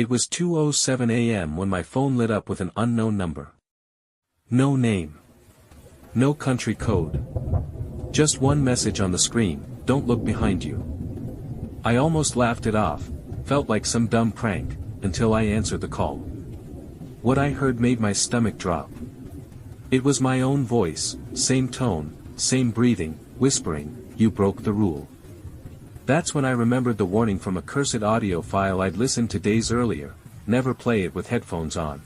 It was 2:07 a.m. when my phone lit up with an unknown number. No name. No country code. Just one message on the screen: "Don't look behind you." I almost laughed it off, felt like some dumb prank, until I answered the call. What I heard made my stomach drop. It was my own voice, same tone, same breathing, whispering, "You broke the rule." That's when I remembered the warning from a cursed audio file I'd listened to days earlier: never play it with headphones on.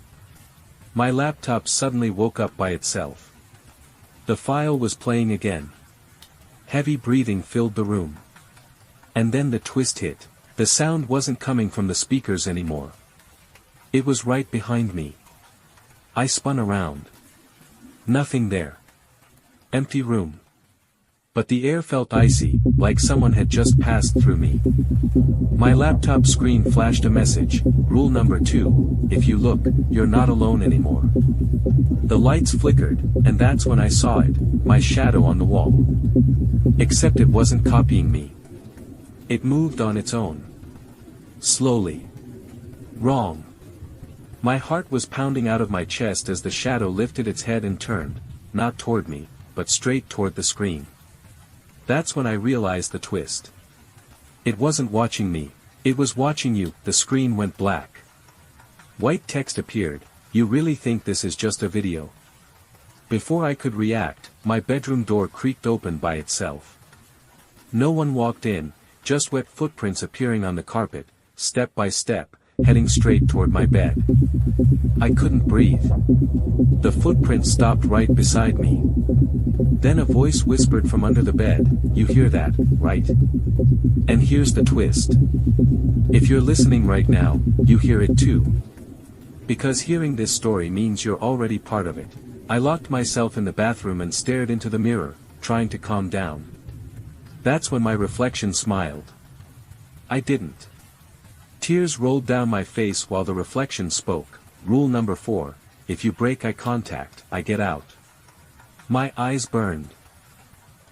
My laptop suddenly woke up by itself. The file was playing again. Heavy breathing filled the room. And then the twist hit. The sound wasn't coming from the speakers anymore. It was right behind me. I spun around. Nothing there. Empty room. But the air felt icy, like someone had just passed through me. My laptop screen flashed a message: "Rule number 2, if you look, you're not alone anymore." The lights flickered, and that's when I saw it, my shadow on the wall. Except it wasn't copying me. It moved on its own. Slowly. Wrong. My heart was pounding out of my chest as the shadow lifted its head and turned, not toward me, but straight toward the screen. That's when I realized the twist. It wasn't watching me, it was watching you. The screen went black. White text appeared: "You really think this is just a video?" Before I could react, my bedroom door creaked open by itself. No one walked in, just wet footprints appearing on the carpet, step by step, heading straight toward my bed. I couldn't breathe. The footprints stopped right beside me. Then a voice whispered from under the bed: "You hear that, right? And here's the twist. If you're listening right now, you hear it too. Because hearing this story means you're already part of it." I locked myself in the bathroom and stared into the mirror, trying to calm down. That's when my reflection smiled. I didn't. Tears rolled down my face while the reflection spoke: "Rule number 4, if you break eye contact, I get out." My eyes burned.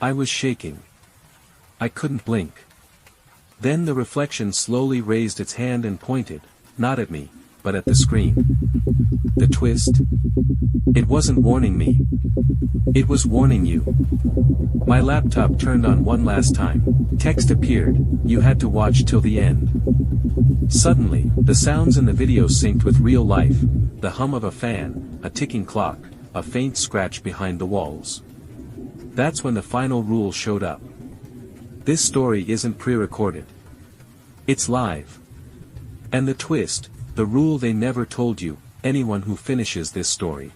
I was shaking. I couldn't blink. Then the reflection slowly raised its hand and pointed, not at me, but at the screen. The twist? It wasn't warning me. It was warning you. My laptop turned on one last time. Text appeared: "You had to watch till the end." Suddenly, the sounds in the video synced with real life: the hum of a fan, a ticking clock, a faint scratch behind the walls. That's when the final rule showed up. This story isn't pre-recorded. It's live. And the twist, the rule they never told you: anyone who finishes this story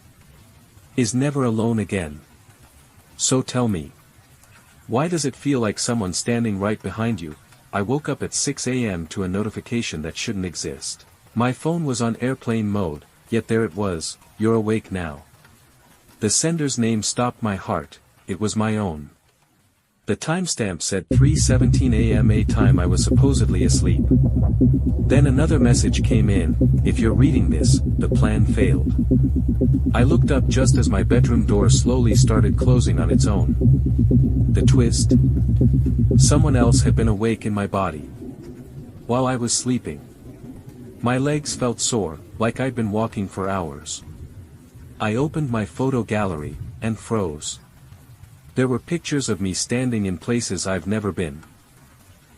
is never alone again. So tell me, why does it feel like someone's standing right behind you? I woke up at 6 a.m. to a notification that shouldn't exist. My phone was on airplane mode, yet there it was: "You're awake now." The sender's name stopped my heart. It was my own. The timestamp said 3:17 a.m. a time I was supposedly asleep. Then another message came in: "If you're reading this, the plan failed." I looked up just as my bedroom door slowly started closing on its own. The twist? Someone else had been awake in my body while I was sleeping. My legs felt sore, like I'd been walking for hours. I opened my photo gallery, and froze. There were pictures of me standing in places I've never been.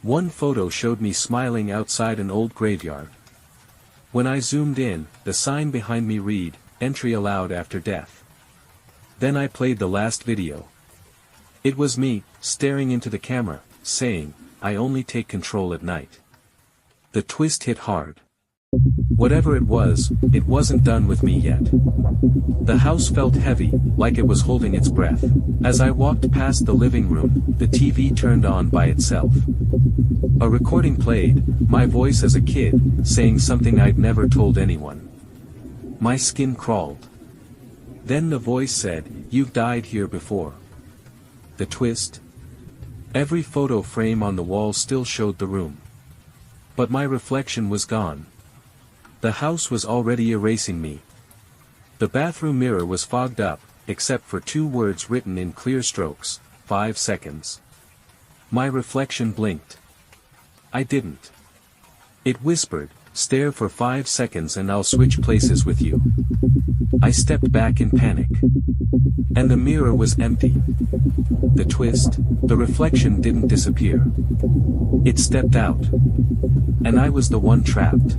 One photo showed me smiling outside an old graveyard. When I zoomed in, the sign behind me read: "Entry allowed after death." Then I played the last video. It was me, staring into the camera, saying, "I only take control at night." The twist hit hard. Whatever it wasn't done with me yet. The house felt heavy, like it was holding its breath. As I walked past the living room, the TV turned on by itself. A recording played, my voice as a kid, saying something I'd never told anyone. My skin crawled. Then the voice said, "You've died here before." The twist? Every photo frame on the wall still showed the room. But my reflection was gone. The house was already erasing me. The bathroom mirror was fogged up, except for 2 words written in clear strokes: 5 seconds. My reflection blinked. I didn't. It whispered, stare for 5 seconds and I'll switch places with you. I stepped back in panic. And the mirror was empty. The twist, the reflection didn't disappear. It stepped out. And I was the one trapped.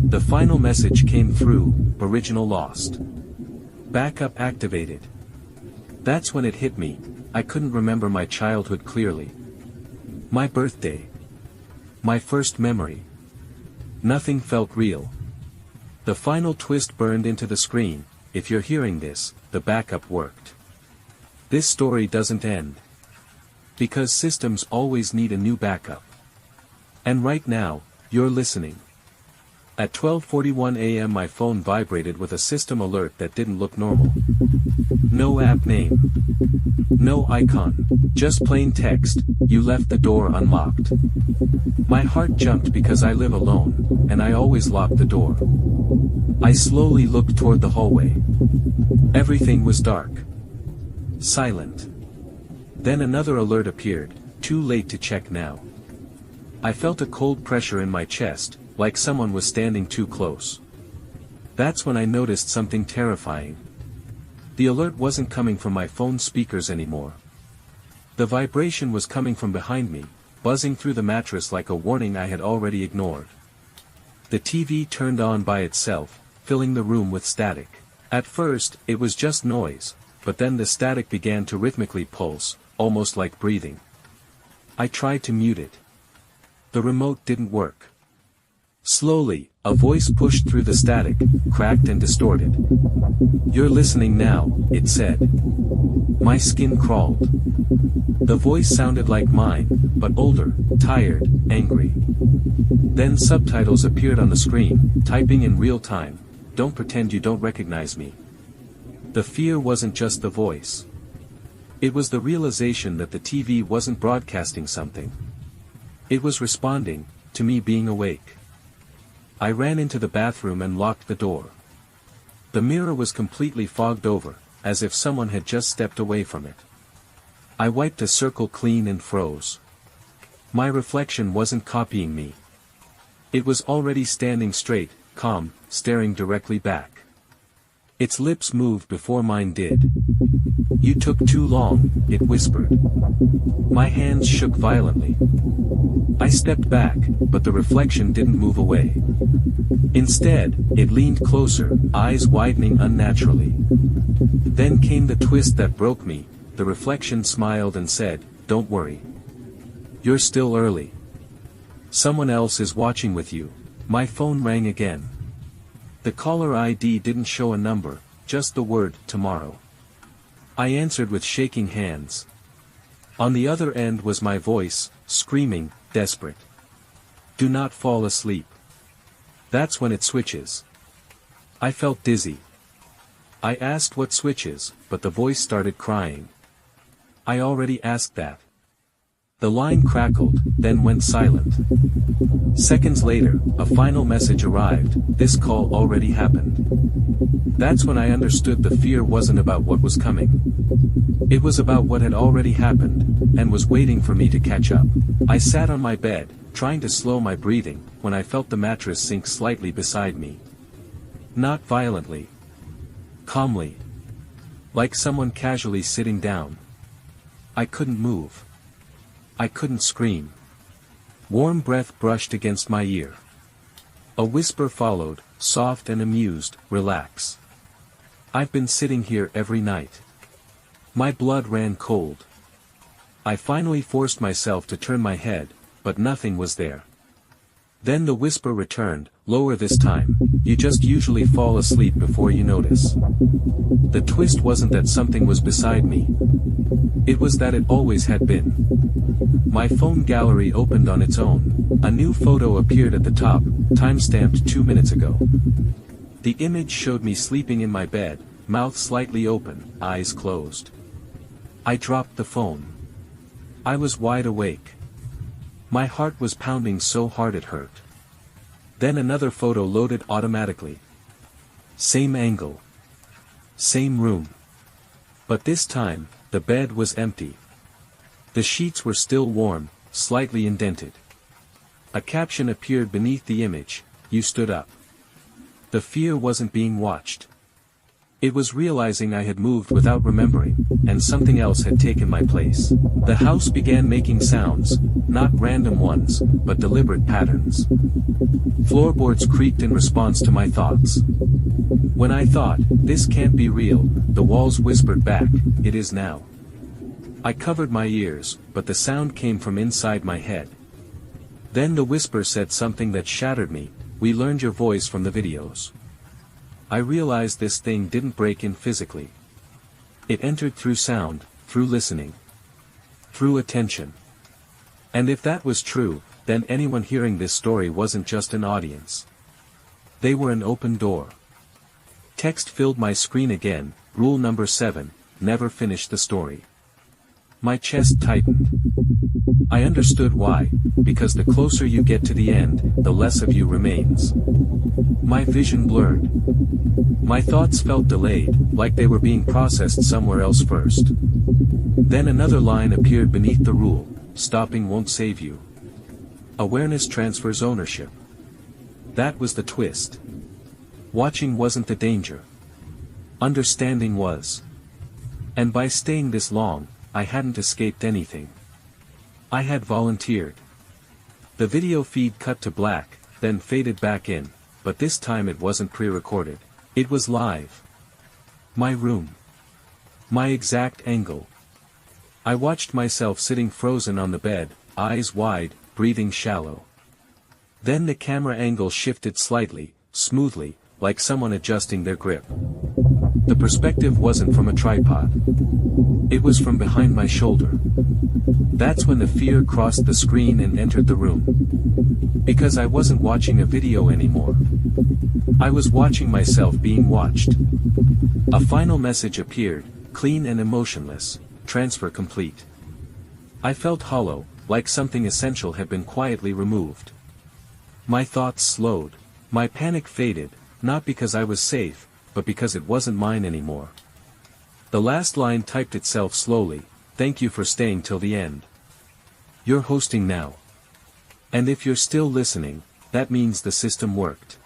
The final message came through, original lost. Backup activated. That's when it hit me, I couldn't remember my childhood clearly. My birthday. My first memory. Nothing felt real. The final twist burned into the screen. If you're hearing this, the backup worked. This story doesn't end. Because systems always need a new backup. And right now, you're listening. At 12:41 a.m. my phone vibrated with a system alert that didn't look normal. No app name. No icon. Just plain text, you left the door unlocked. My heart jumped because I live alone, and I always lock the door. I slowly looked toward the hallway. Everything was dark. Silent. Then another alert appeared, too late to check now. I felt a cold pressure in my chest, like someone was standing too close. That's when I noticed something terrifying. The alert wasn't coming from my phone's speakers anymore. The vibration was coming from behind me, buzzing through the mattress like a warning I had already ignored. The TV turned on by itself, filling the room with static. At first, it was just noise, but then the static began to rhythmically pulse, almost like breathing. I tried to mute it. The remote didn't work. Slowly, a voice pushed through the static, cracked and distorted. "You're listening now," it said. My skin crawled. The voice sounded like mine, but older, tired, angry. Then subtitles appeared on the screen, typing in real time, "Don't pretend you don't recognize me." The fear wasn't just the voice. It was the realization that the TV wasn't broadcasting something. It was responding, to me being awake. I ran into the bathroom and locked the door. The mirror was completely fogged over, as if someone had just stepped away from it. I wiped a circle clean and froze. My reflection wasn't copying me. It was already standing straight, calm, staring directly back. Its lips moved before mine did. "You took too long," it whispered. My hands shook violently. I stepped back, but the reflection didn't move away. Instead, it leaned closer, eyes widening unnaturally. Then came the twist that broke me. The reflection smiled and said, "Don't worry. You're still early. Someone else is watching with you." My phone rang again. The caller ID didn't show a number, just the word, "tomorrow." I answered with shaking hands. On the other end was my voice, screaming, desperate. "Do not fall asleep." That's when it switches. I felt dizzy. I asked what switches, but the voice started crying. I already asked that. The line crackled, then went silent. Seconds later, a final message arrived, "This call already happened." That's when I understood the fear wasn't about what was coming. It was about what had already happened, and was waiting for me to catch up. I sat on my bed, trying to slow my breathing, when I felt the mattress sink slightly beside me. Not violently. Calmly. Like someone casually sitting down. I couldn't move. I couldn't scream. Warm breath brushed against my ear. A whisper followed, soft and amused, "Relax. I've been sitting here every night." My blood ran cold. I finally forced myself to turn my head, but nothing was there. Then the whisper returned, lower this time, "You just usually fall asleep before you notice." The twist wasn't that something was beside me. It was that it always had been. My phone gallery opened on its own. A new photo appeared at the top, time-stamped 2 minutes ago. The image showed me sleeping in my bed, mouth slightly open, eyes closed. I dropped the phone. I was wide awake. My heart was pounding so hard it hurt. Then another photo loaded automatically. Same angle. Same room. But this time, the bed was empty. The sheets were still warm, slightly indented. A caption appeared beneath the image, you stood up. The fear wasn't being watched. It was realizing I had moved without remembering, and something else had taken my place. The house began making sounds, not random ones, but deliberate patterns. Floorboards creaked in response to my thoughts. When I thought, this can't be real, the walls whispered back, it is now. I covered my ears, but the sound came from inside my head. Then the whisper said something that shattered me, we learned your voice from the videos. I realized this thing didn't break in physically. It entered through sound, through listening, through attention. And if that was true, then anyone hearing this story wasn't just an audience. They were an open door. Text filled my screen again, rule number 7, never finish the story. My chest tightened. I understood why, because the closer you get to the end, the less of you remains. My vision blurred. My thoughts felt delayed, like they were being processed somewhere else first. Then another line appeared beneath the rule, stopping won't save you. Awareness transfers ownership. That was the twist. Watching wasn't the danger. Understanding was. And by staying this long, I hadn't escaped anything. I had volunteered. The video feed cut to black, then faded back in, but this time it wasn't pre-recorded. It was live. My room. My exact angle. I watched myself sitting frozen on the bed, eyes wide, breathing shallow. Then the camera angle shifted slightly, smoothly, like someone adjusting their grip. The perspective wasn't from a tripod. It was from behind my shoulder. That's when the fear crossed the screen and entered the room. Because I wasn't watching a video anymore. I was watching myself being watched. A final message appeared, clean and emotionless, transfer complete. I felt hollow, like something essential had been quietly removed. My thoughts slowed. My panic faded, not because I was safe, but because it wasn't mine anymore. The last line typed itself slowly, thank you for staying till the end. You're hosting now. And if you're still listening, that means the system worked.